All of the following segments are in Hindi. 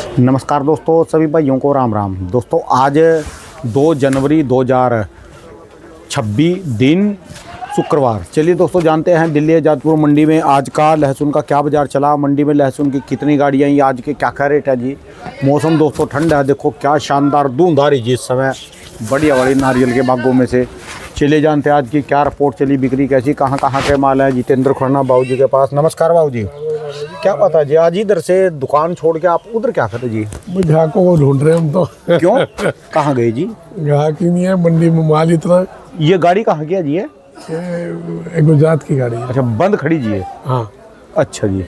नमस्कार दोस्तों, सभी भाइयों को राम राम। दोस्तों आज 2 जनवरी 2026 दिन शुक्रवार। चलिए दोस्तों जानते हैं दिल्ली आजादपुर मंडी में आज का लहसुन का क्या बाज़ार चला, मंडी में लहसुन की कितनी गाड़ियाँ आई, आज के क्या रेट है जी। मौसम दोस्तों ठंड है, देखो क्या शानदार धुंध आ रही जी इस समय बढ़िया वाली नारियल के बागों में से। चलिए जानते हैं आज की क्या रिपोर्ट चली, बिक्री कैसी, कहाँ कहाँ के माल है। जितेंद्र खुराना बाबू जी के पास। नमस्कार बाबू जी, क्या पता जी आज इधर से दुकान छोड़ के आप उधर क्या करते जी? ग्राहकों को ढूंढ रहे हम तो। क्यों, कहाँ गए जी? ग्राहक ही नहीं है, मंडी में माल इतना। ये गाड़ी कहाँ की है जी? ये गुजरात की गाड़ी है। अच्छा, बंद खड़ी जी है। हाँ अच्छा जी।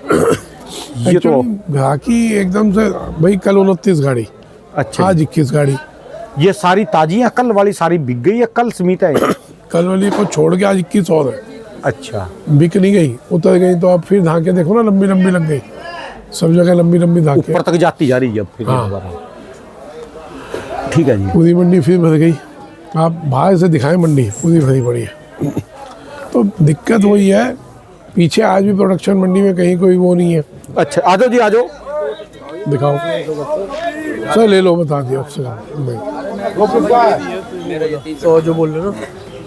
ये तो ग्राहक ही एकदम से भाई, कल 29 गाड़ी, अच्छा आज 21 गाड़ी। ये सारी ताजी है, कल वाली सारी बिक गई है, कल समीत है? कल वाली को छोड़ के आज 21 और है। अच्छा, बिक नहीं गई, उतर गई तो आप फिर धाके देखो ना, लंबी लंबी लग गई सब जगह, लंबी लंबी धाके ऊपर तक जाती जा रही है अब फिर। हाँ। ठीक है जी। पूरी मंडी फिर भर गई। आप बाहर से दिखाएं, मंडी पूरी भरी पड़ी है। तो दिक्कत वही है, पीछे आज भी प्रोडक्शन मंडी में कहीं कोई वो नहीं है। अच्छा आ जाओ जी, आ जाओ, दिखाओ सर, ले लो, बता दिया आपसे। तो जो बोल रहे हो ना,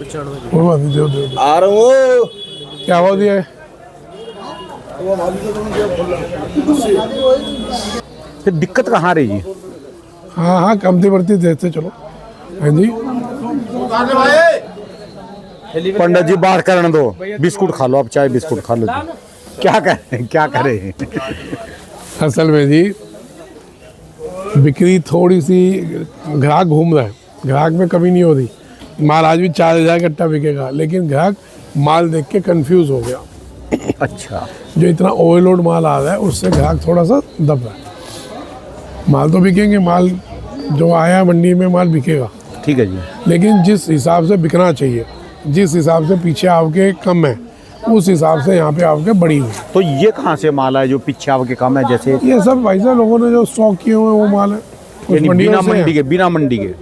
95 दो आ रहा हूँ। क्या भाव दिया है? फिर दिक्कत कहाँ रही जी? हाँ हाँ, कमती बढ़ती देते चलो। हाँ जी, पंडित जी बाहर करने दो, बिस्कुट खा लो, आप चाय बिस्कुट खा लो जी। क्या करें, क्या करें। असल में जी बिक्री थोड़ी सी, ग्राहक घूम रहा है, ग्राहक में कमी नहीं हो रही। माल आज भी 4000 कट्टा बिकेगा, लेकिन ग्राहक माल देख के कंफ्यूज हो गया। अच्छा, जो इतना ओवरलोड माल आ रहा है उससे ग्राहक थोड़ा सा दब रहा है। माल तो बिकेंगे, माल जो आया मंडी में माल बिकेगा, ठीक है जी। लेकिन जिस हिसाब से बिकना चाहिए, जिस हिसाब से पीछे आवके कम है, उस हिसाब से यहाँ पे आवके बड़ी हुई। तो ये कहाँ से माल है जो पीछे आवके कम है? जैसे ये सब भाई साहब लोगों ने जो स्टॉक किए हुए हैं वो माल है, कुछ यानी मंडियों बिना से मंडी है। के, बिना मंडी के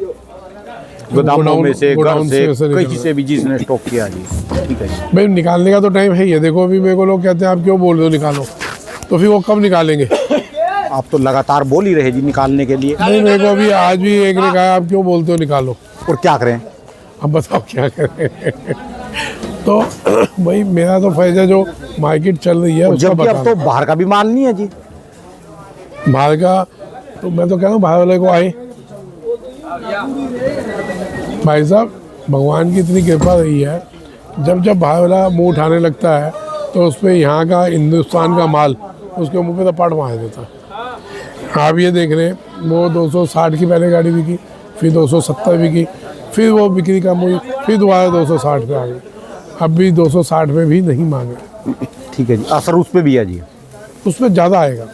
गोदामों में से, घर गोडाउन से, ऐसे कहीं निकल से भी जिसने स्टॉक किया जी। ठीक है जी। भाई निकालने का तो टाइम है ही है। देखो अभी मेरे को लोग कहते हैं आप क्यों बोल रहे हो निकालो, तो फिर वो कब निकालेंगे? आप तो लगातार बोल ही रहे जी निकालने के लिए। नहीं, मेरे को अभी आज भी एक ने कहा आप क्यों बोलते हो निकालो। और क्या करें? अब बताओ क्या करें। तो भाई मेरा तो फर्ज है, जो मार्केट चल रही है उसका जबकि अब तो बताना। बाहर का भी माल नहीं है जी। बाहर का तो मैं तो कह रहा हूँ बाहर वाले को आए। भाई साहब भगवान की इतनी कृपा रही है, जब जब बाहर वाला मुंह उठाने लगता है तो उस पर यहाँ का, हिंदुस्तान का माल उसके मुंह पे तो पड़ मार देता है। आप ये देख रहे हैं, वो 260 की पहले गाड़ी बिकी, फिर 270 बिकी, फिर वो बिक्री कम हुई, फिर दोबारा 260 पे आ गई। अब भी 260 पे भी नहीं मांग रहे। ठीक है जी, असर उस पर भी है जी। उस पर ज़्यादा आएगा,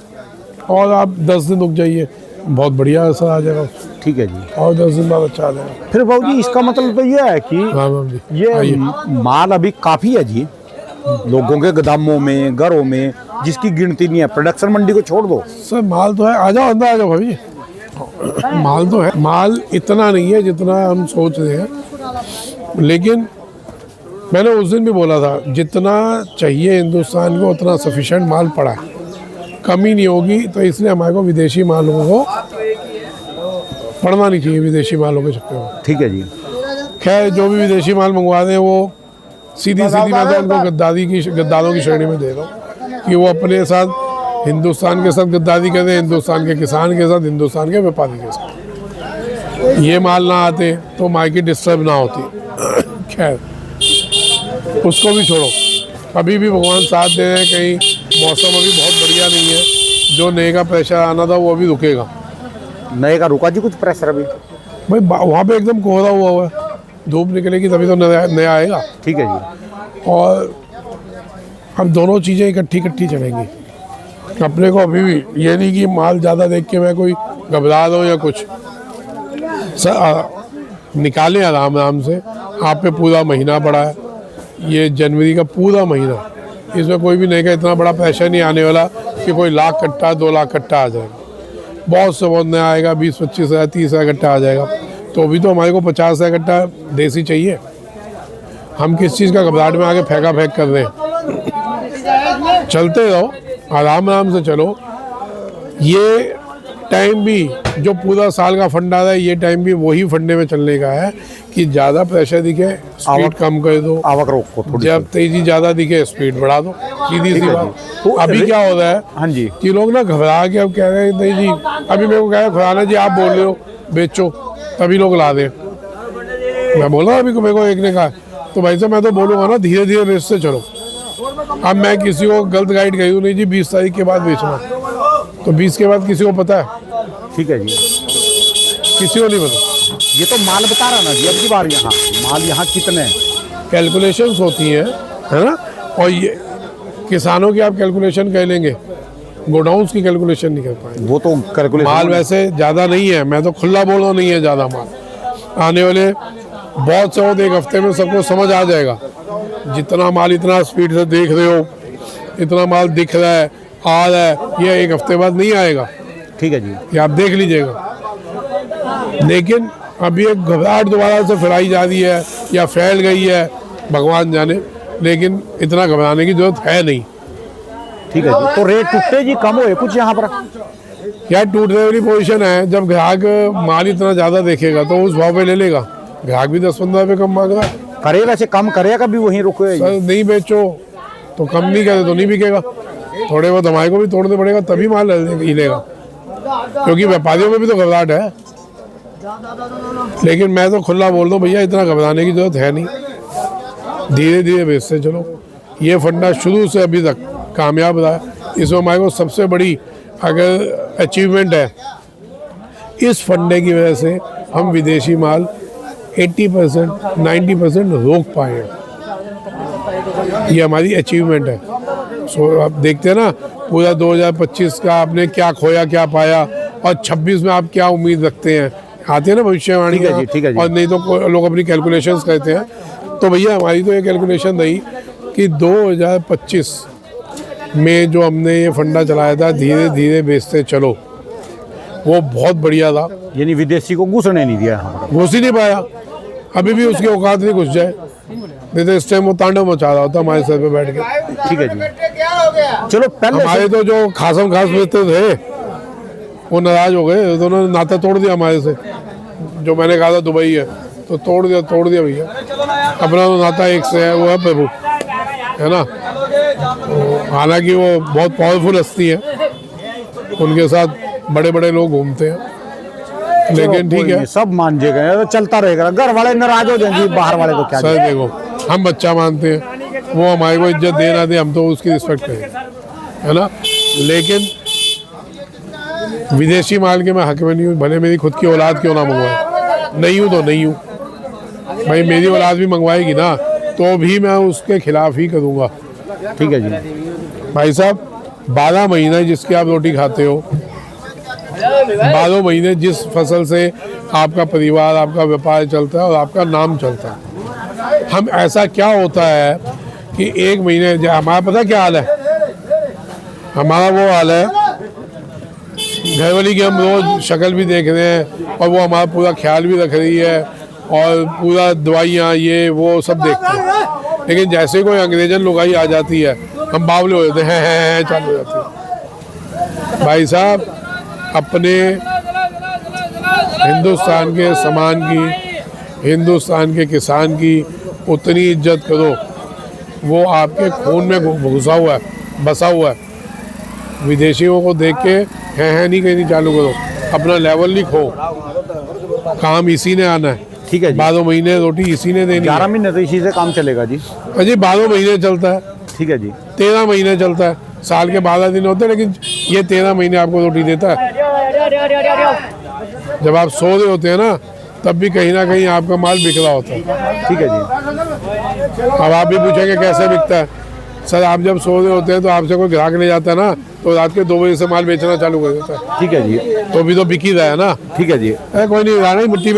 और आप 10 दिन रुक जाइए, बहुत बढ़िया असर आ जाएगा। ठीक है जी। और 10 दिन बाद अच्छा आ जाएगा। फिर बाबू जी इसका मतलब तो ये है कि हाँ मैम जी, ये आइए। माल अभी काफ़ी है जी लोगों के गोदामों में, घरों में, जिसकी गिनती नहीं है। प्रोडक्शन मंडी को छोड़ दो सर, माल तो है, आ जाओ अंदर आ जाओ भाभी। माल तो है, माल इतना नहीं है जितना हम सोच रहे हैं, लेकिन मैंने उस दिन भी बोला था जितना चाहिए हिंदुस्तान को उतना सफिशिएंट माल पड़ा है, कमी नहीं होगी। तो इसलिए हमारे को विदेशी मालों को पड़ना नहीं चाहिए, विदेशी मालों के चक्कर में। ठीक है जी। खैर जो भी विदेशी माल मंगवा दें वो सीधी मैं तो उनको गद्दारों की श्रेणी में दे रहा हूँ कि वो अपने साथ हिंदुस्तान के साथ गद्दारी करें, हिंदुस्तान के किसान के साथ, हिंदुस्तान के व्यापारी के साथ। ये माल ना आते तो मार्केट डिस्टर्ब ना होती। खैर उसको भी छोड़ो, अभी भी भगवान साथ दे रहे हैं, कहीं मौसम अभी बहुत बढ़िया नहीं है। जो नए का प्रेशर आना था वो अभी रुकेगा। नए का रुका जी कुछ प्रेशर अभी? भाई वहाँ पे एकदम कोहरा हुआ है, धूप निकलेगी तभी तो नया आएगा। ठीक है जी। और अब दोनों चीज़ें इकट्ठी चढ़ेंगी। अपने को अभी भी ये नहीं कि माल ज़्यादा देख के मैं कोई घबरा दो या कुछ। सर निकालें आराम आराम से। आप पे पूरा महीना पड़ा है, ये जनवरी का पूरा महीना, इसमें कोई भी नहीं का इतना बड़ा प्रेशर नहीं आने वाला कि कोई 1 लाख कट्टा 2 लाख कट्टा आ जाएगा। बहुत से बहुत नया आएगा, 20-25 हज़ार 30 हज़ार कट्टा आ जाएगा। तो अभी तो हमारे को 50 हज़ार कट्टा देसी चाहिए। हम किस चीज़ का घबराहट में आके फेंका फेंक कर रहे हैं। चलते रहो, आराम आराम से चलो। ये टाइम भी जो पूरा साल का फंडा था, ये टाइम भी वही फंडे में चलने का है कि ज़्यादा प्रेशर दिखे स्पीड कम कर दो, आवक रोको थोड़ी। जब तेजी ज़्यादा दिखे स्पीड बढ़ा दो, सीधी सी बात। तो अभी क्या हो रहा है हाँ जी, कि लोग ना घबरा के अब कह रहे हैं नहीं जी, अभी मेरे को कह रहे खुराना जी आप बोल रहे हो बेचो, तभी लोग ला दें। मैं बोल रहा हूँ अभी को, मेरे को एक ने कहा तो भाई साहब मैं तो बोलूँगा ना धीरे धीरे बेचते चलो। अब मैं किसी को गलत गाइड कही हूँ नहीं जी 20 तारीख के बाद बेचना, तो 20 के बाद किसी को पता है? ठीक है जी, किसी को नहीं पता। ये तो माल बता रहा ना जी, अब की बार यहाँ माल यहाँ कितने कैलकुलेशंस होती हैं, है ना, और ये किसानों की आप कैलकुलेशन कह लेंगे, गोडाउन्स की कैलकुलेशन नहीं कर पाएंगे। वो तो कैलकुलेशन माल वैसे ज़्यादा नहीं है, मैं तो खुला बोल रहा हूँ नहीं है ज़्यादा माल। आने वाले बहुत से और एक हफ्ते में सबको समझ आ जाएगा, जितना माल इतना स्पीड से देख रहे हो, इतना माल दिख रहा है आ रहा है, ये एक हफ्ते बाद नहीं आएगा। ठीक है जी, ये आप देख लीजिएगा। लेकिन अभी एक घबराहट दोबारा से फैलाई जा रही है या फैल गई है, भगवान जाने, लेकिन इतना घबराने की जरूरत है नहीं। ठीक है जी। तो रेट टूटते जी कम हुए कुछ यहाँ पर? यार टूटने वाली पोजीशन है, जब ग्राहक माल इतना ज़्यादा देखेगा तो उस भाव पे ले लेगा। ग्राहक भी 10-15 रुपये कम मांग रहा है। करे वैसे कम करेगा कभी वहीं रुके? सर नहीं बेचो तो कम नहीं करे तो नहीं बिकेगा, थोड़े बहुत हमारे को भी तोड़ने पड़ेगा तभी माल हिलेगा, क्योंकि व्यापारियों में भी तो घबराहट है। लेकिन मैं तो खुला बोल दूं भैया, इतना घबराने की जरूरत है नहीं, धीरे धीरे बेचते चलो। ये फंडा शुरू से अभी तक कामयाब रहा है। इसमें हमारे को सबसे बड़ी अगर अचीवमेंट है, इस फंडे की वजह से हम विदेशी माल 80% 90% रोक पाए हैं। ये हमारी अचीवमेंट है। सो आप देखते हैं ना पूरा 2025 का आपने क्या खोया क्या पाया, और 26 में आप क्या उम्मीद रखते हैं, आते हैं ना भविष्यवाणी ठीक है जी, ठीक है जी। और नहीं तो लोग अपनी कैलकुलेशंस करते हैं। तो भैया हमारी तो ये कैलकुलेशन रही कि 2025 में जो हमने ये फंडा चलाया था धीरे धीरे बेचते चलो, वो बहुत बढ़िया था। यानी विदेशी को घुसने नहीं दिया यहाँ पर? घुस ही नहीं पाया, अभी भी उसकी औकात नहीं घुस जाए, नहीं तो इस टाइम वो तांडव मचा रहा होता हमारे सर पे बैठ के। ठीक है जी। चलो पहले हमारे तो जो खासम खास मित्र थे वो नाराज हो गए, तो उन्होंने नाता तोड़ दिया हमारे से। जो मैंने कहा था दुबई है तो तोड़ दिया भैया। अपना तो नाता एक से है, वो है प्रभु, है ना। हालांकि वो बहुत पावरफुल हस्ती है, उनके साथ बड़े बड़े लोग घूमते हैं, लेकिन ठीक है सब मान जाएगा, तो चलता रहेगा। घर वाले नाराज हो जाएंगे, बाहर वाले को क्या? सर देखो हम बच्चा मानते हैं, वो हमारे को इज्जत दे ना दे हम तो उसकी रिस्पेक्ट करेंगे, है ना। लेकिन विदेशी माल के मैं हक में नहीं हूँ, भले मेरी खुद की औलाद क्यों ना मंगवाए, नहीं हूँ तो नहीं हूँ भाई। मेरी औलाद भी मंगवाएगी ना तो भी मैं उसके खिलाफ ही करूँगा। ठीक है जी। भाई साहब 12 महीने जिसकी आप रोटी खाते हो, 12 महीने जिस फसल से आपका परिवार आपका व्यापार चलता है और आपका नाम चलता है, हम ऐसा क्या होता है कि एक महीने हमारा पता क्या हाल है, हमारा वो हाल है घरवाली की हम रोज शक्ल भी देख रहे हैं और वो हमारा पूरा ख्याल भी रख रही है और पूरा दवाइयाँ ये वो सब देखते हैं। लेकिन जैसे कोई अंग्रेजन लुगाई आ जाती है हम बावले हो जाते हैं चालू हो जाते हैं। भाई साहब अपने हिंदुस्तान के सामान की, हिंदुस्तान के किसान की उतनी इज्जत करो, वो आपके खून में घुसा हुआ है, बसा हुआ है। विदेशियों को देख के हैं नहीं कहनी चालू करो, अपना लेवल नहीं खो, काम इसी ने आना है। ठीक है जी। 12 महीने रोटी इसी ने देनी 11 महीने तो इसी से काम चलेगा जी। अजी 12 महीने चलता है, ठीक है जी। 13 महीने चलता है, साल के 12 दिन होते हैं, लेकिन ये 13 महीने आपको रोटी देता है। जब आप सो रहे होते हैं ना तब भी कहीं ना कहीं आपका माल बिक रहा होता है। ठीक है जी। अब आप भी पूछेंगे कैसे बिकता है, सर आप जब सो रहे होते हैं तो आपसे कोई ग्राहक ले जाता है ना तो रात के 2 बजे से माल बेचना चालू कर देता है। ठीक है जी। तो भी तो बिक ही रहा है ना। ठीक है जी। कोई नहीं रहा, नहीं मिट्टी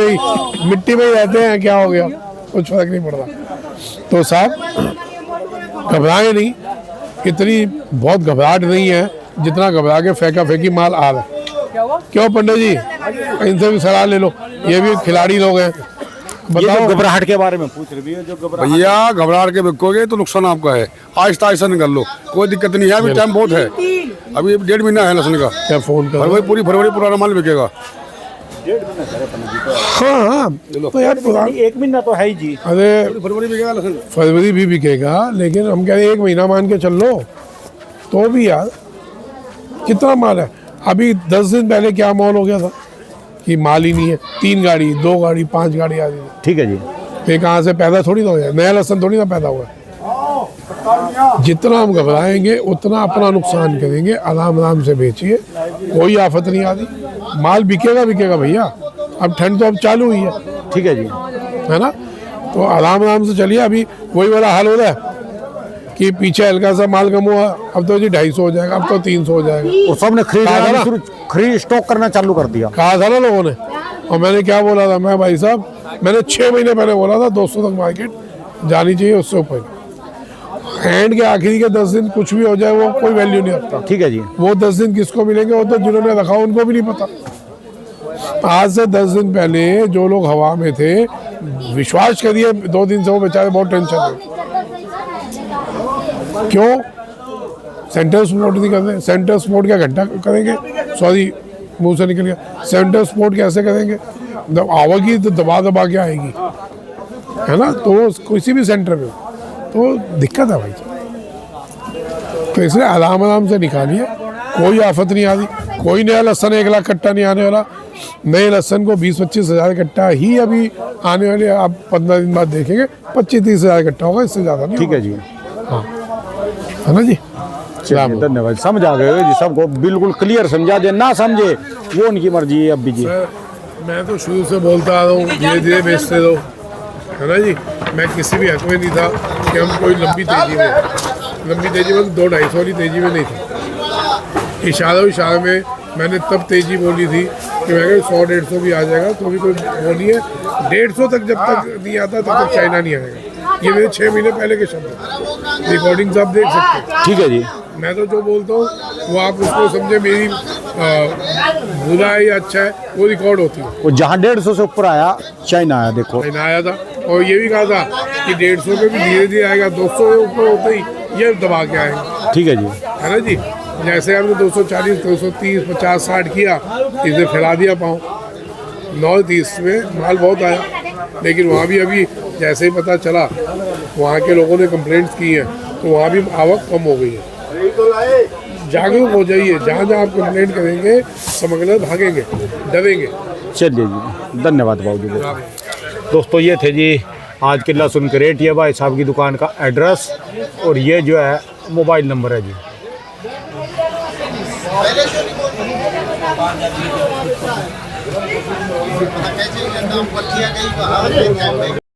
में ही रहते हैं, क्या हो गया, कुछ फर्क नहीं पड़ता। तो साहब घबराए नहीं, इतनी बहुत घबराहट नहीं है जितना घबरा के फेंका फेंकी माल आ रहा है। क्यों पंडित जी, इनसे भी सलाह ले लो, ये भी खिलाड़ी लोग हैं। बताओ घबराहट के बारे में पूछ रही है। जो घबराहट भैया घबराहट के बिकोगे तो नुकसान आपका है, आहिस्ता आहिस्ता निकल लो, कोई दिक्कत नहीं है, अभी टाइम बहुत है। अभी 1.5 महीना है लहसुन का। क्या फ़ोन कर फरवरी पूरी फरवरी पुराना माल बिकेगा। हाँ हाँ तो यार एक महीना तो है ही जी। अरे फरवरी बिकेगा लहसुन। फरवरी भी बिकेगा, लेकिन हम कह रहे हैं 1 महीना मान के चल लो तो भी यार कितना माल है। अभी 10 दिन पहले क्या माहौल हो गया था कि माल ही नहीं है, 3 गाड़ी 2 गाड़ी 5 गाड़ी आ रही है। ठीक है जी। ये कहाँ से पैदा थोड़ी ना हो जाए, नया लहसुन थोड़ी ना पैदा हुआ है। जितना हम घबराएंगे उतना अपना नुकसान करेंगे। आराम आराम से बेचिए, कोई आफत नहीं आती, माल बिकेगा बिकेगा भैया। अब ठंड तो अब चालू हुई है, ठीक है जी। है ना, तो आराम आराम से चलिए। अभी वही वाला हाल हो रहा है कि पीछे हल्का सा माल कम हुआ, अब तो जी 250 हो जाएगा, अब तो 300 हो जाएगा। और सबने खरीद स्टॉक करना चालू कर दिया। कहा था ना लोगों ने, और मैंने क्या बोला था, मैं भाई साहब मैंने 6 महीने पहले बोला था 200 तक मार्केट जानी चाहिए, उससे ऊपर। एंड के आखिरी के 10 दिन कुछ भी हो जाए वो कोई वैल्यू नहीं रखता। ठीक है जी। वो 10 दिन किसको मिलेंगे, वो तो जिन्होंने रखा उनको भी नहीं पता। आज से 10 दिन पहले जो लोग हवा में थे, विश्वास करिए 2 दिन से वो बेचारे बहुत टेंशन में। क्यों? सेंटर सपोर्ट नहीं कर रहे। सेंटर सपोर्ट क्या घंटा करेंगे, सॉरी मुंह से निकल गया, सेंटर सपोर्ट कैसे करेंगे? जब आवेगी तो दबा दबा के आएगी, है ना, तो किसी भी सेंटर में तो दिक्कत है भाई। तो इसलिए आराम आराम से निकालिए, कोई आफत नहीं आ रही। कोई नया लहसन 1 लाख कट्टा नहीं आने वाला। नए लहसन को 20-25 हज़ार कट्टा ही अभी आने वाले, आप 15 दिन बाद देखेंगे 25-30 हज़ार कट्टा होगा, इससे ज़्यादा नहीं। ठीक है जी। हाँ, है ना जी। चलिए, धन्यवाद। समझ आ गए जी, सबको बिल्कुल क्लियर समझा दे, ना समझे वो उनकी मर्जी है। अब भी जी मैं तो शुरू से बोलता आ रहा हूँ, धीरे धीरे बेचते रहो, है ना जी। मैं किसी भी हक में नहीं था कि हम कोई लंबी तेजी में 200-250 वाली तेजी में नहीं थी। इशारों में मैंने तब तेजी बोली थी कि मैं 100-150 भी आ जाएगा तो भी कोई वो नहीं है। 150 तक जब तक नहीं आता तब तक चाइना नहीं आएगा। ये मेरे 6 महीने पहले के शब्द हैं, रिकॉर्डिंग आप देख सकते हैं। ठीक है जी। मैं तो जो बोलता हूँ वो आप उसको समझे मेरी बुरा है या अच्छा है, वो रिकॉर्ड होती है। वो जहाँ 150 से ऊपर आया चाइना आया, देखो चाइना आया था, और ये भी कहा था कि 150 पे भी धीरे धीरे आएगा, 200 के ऊपर होते ही ये दबा के आएगा। ठीक है जी। है ना जी। जैसे हमने 240, 230, 50, 60 किया, इसे फैला दिया पाँव। 9-30 में माल बहुत आया, लेकिन वहाँ भी अभी जैसे ही पता चला, वहाँ के लोगों ने कंप्लेंट्स की हैं, तो वहाँ भी आवक कम हो गई है। जागरूक हो जाइए, जहाँ जहाँ आप कंप्लेंट करेंगे स्मगलर भागेंगे, डरेंगे। चलिए जी, धन्यवाद बाबू जी। दोस्तों ये थे जी आज के लहसुन के रेट, ये भाई साहब की दुकान का एड्रेस और ये जो है मोबाइल नंबर है जी।